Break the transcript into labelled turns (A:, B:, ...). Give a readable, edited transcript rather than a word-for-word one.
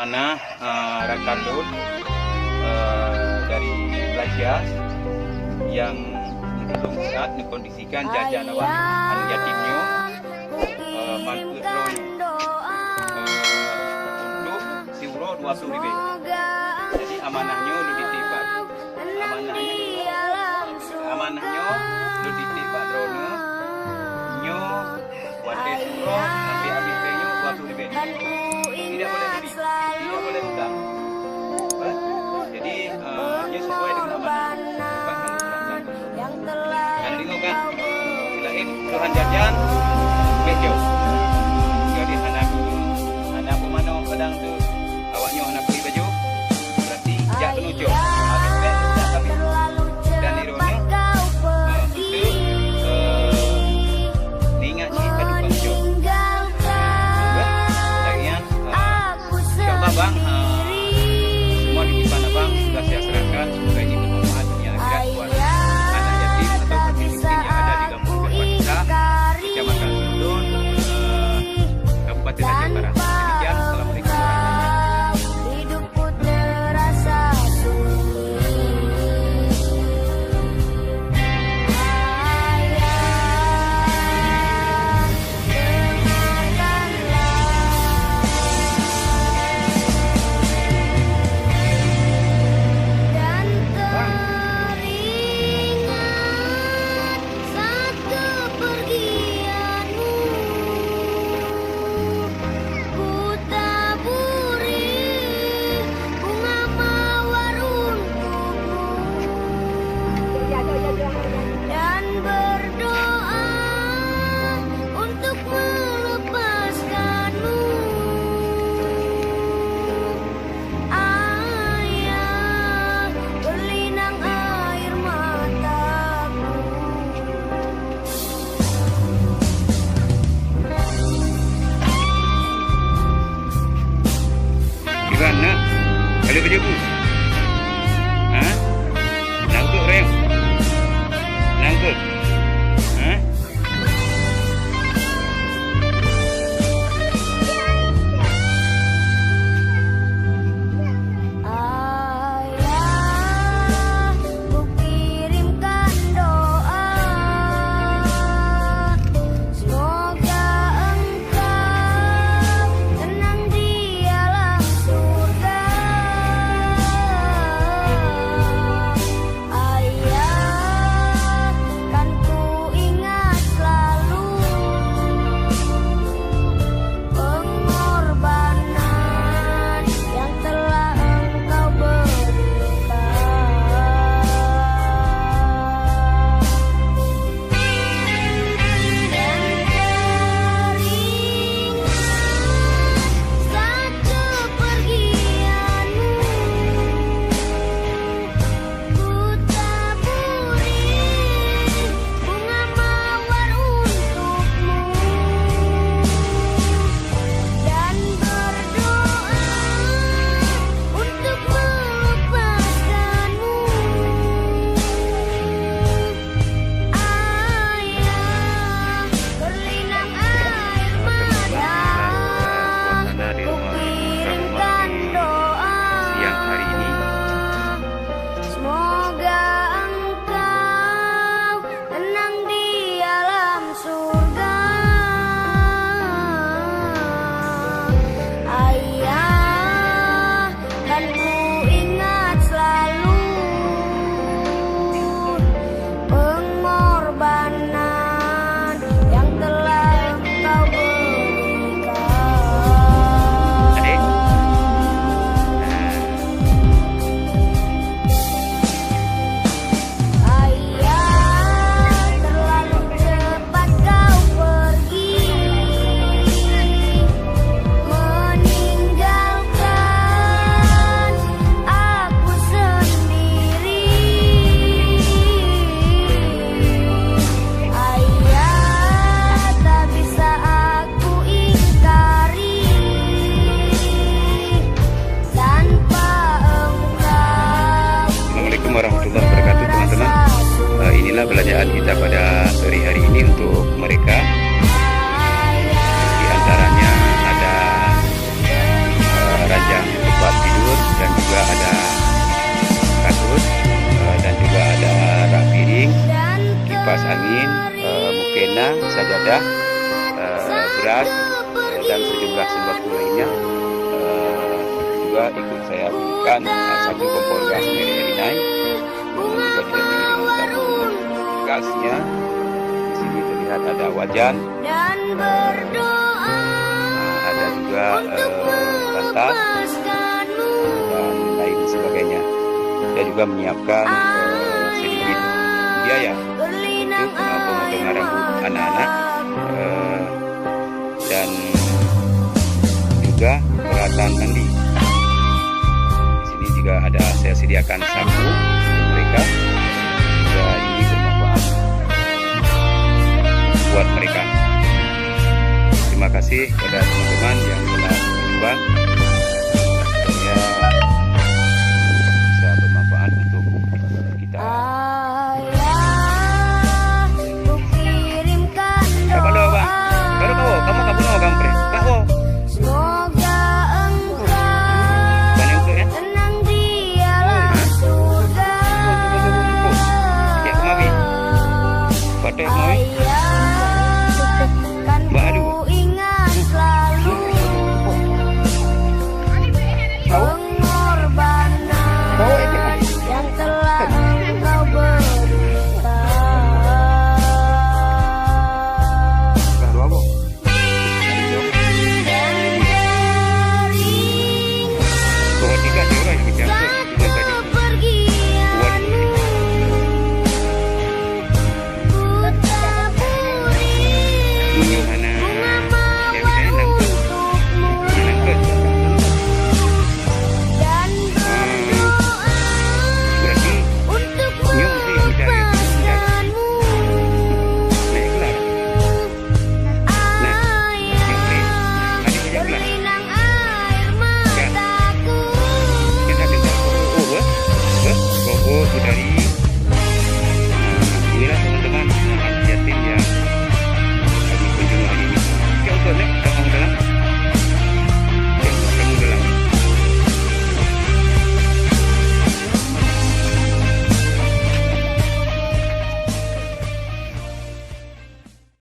A: amanah Rakandul dari Malaysia yang belum saat dikondisikan jajan awak anu yatimnya mantu drone untuk siuro 20.000. Jadi amanahnya udah ditiba. Amanahnya udah ditiba drone nyo wate siuro sampai habis penyo 20.000. Tidak boleh lebih, tidak boleh kurang. Jadi dia sesuai dengan amanah. Kan dengar kan? Silain Tuhan jajan mejo. Jadi anak mana kadang tu awaknya anak beli baju berarti jak penujuk. Dan ironya ni ingat si padu panjo. Lagian insya-Allah bang semua titipan abang sudah saya serahkan, semoga ini bermanfaat dunia akhirat buat anak yatim atau fakir miskin yang ada di Kampung Terpaksa, Kecamatan Sundun, Kabupaten Aceh Barat. Demikian, Assalamualaikum warahmatullahi Gimana? Ada baju bu? Hah? Nangkut rem? Nangkut? Hah? inilah belanjaan kita pada sore hari ini untuk mereka. Di antaranya ada ranjang juga ada kasur, dan juga ada rak piring, kipas angin, mukena, sajadah, beras, dan sejumlah sembako lainnya. Juga ikut saya berikan satu kompor gas merek Rinnai, juga didampingi dengan tabung gasnya. Di sini terlihat ada wajan, ada juga bantal dan lain sebagainya. Saya juga menyiapkan sedikit biaya untuk pemotongan rambut anak-anak, dan juga peralatan mandi. Di sini juga ada saya sediakan sapu untuk mereka, juga ini bermanfaat buat mereka. Terima kasih kepada teman-teman yang telah menyumbang